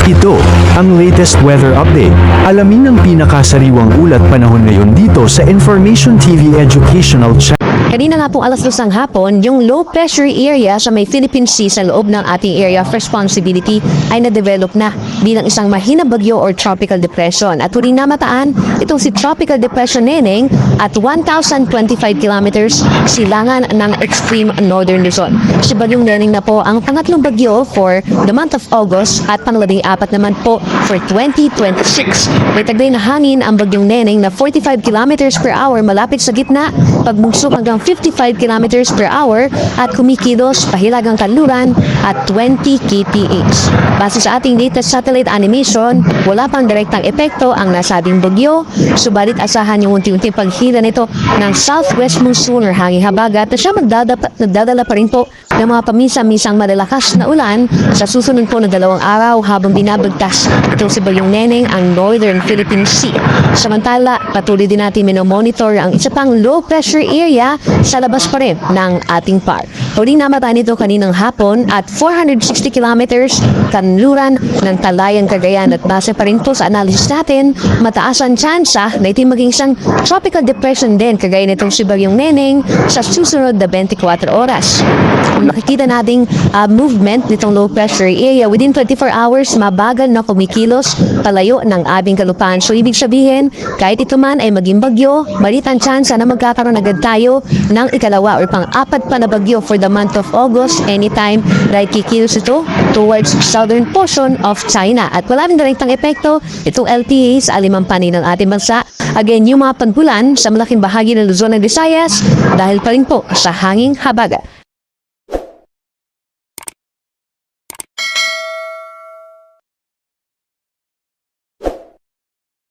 Ito ang latest weather update. Alamin ang pinakasariwang ulat panahon ngayon dito sa Information TV Educational Channel. Kanina nga pong alas 2 ng hapon, yung low pressure area sa may Philippine Sea sa loob ng ating area of responsibility ay na-develop na bilang isang mahina bagyo or tropical depression. At huling namataan, itong si Tropical Depression Neneng at 1,025 kilometers silangan ng extreme northern Luzon. Si Bagyong Neneng na po ang pangatlong bagyo for the month of August at pang-14 naman po for 2026. May taglay na hangin ang Bagyong Neneng na 45 kilometers per hour malapit sa gitna, pagbugso hanggang 55 kilometers per hour at kumikilos pahilagang kanluran at 20 kph. Base sa ating latest satellite animation, wala pang direktang epekto ang nasabing bagyo, subalit asahan yung unti-unting paghila nito ng southwest monsoon or hangin habagat na siya nagdadala pa rin po ng mga pamisa-misang malalakas na ulan sa susunod po na 2 araw habang binabagtas itong si Bagyong Neneng ang northern Philippine Sea. Samantala, patuloy din natin minomonitor ang isa pang low pressure area sa labas pa rin ng ating par. Huling namataan nito kaninang hapon at 460 kilometers kanluran ng Talayan, Cagayan at base pa rin po sa analysis natin, mataas ang tsansa na ito maging isang tropical depression din kagaya nitong si Bagyong Neneng sa susunod na 24 oras. Makikita nating movement nitong low pressure area within 24 hours mabagal na kumikilos palayo ng abing kalupaan. So ibig sabihin, kahit ito man ay maging bagyo, malit ang tsansa na magkakaroon agad tayo ng ikalawa or pang-apat pa na bagyo for the month of August anytime dahil kikilos ito towards southern portion of China. At wala rin direktang epekto itong LPA sa alimang panig ng ating bansa. Again, yung mga pangulan sa malaking bahagi ng Luzon at Visayas dahil pa rin po sa hanging habagat.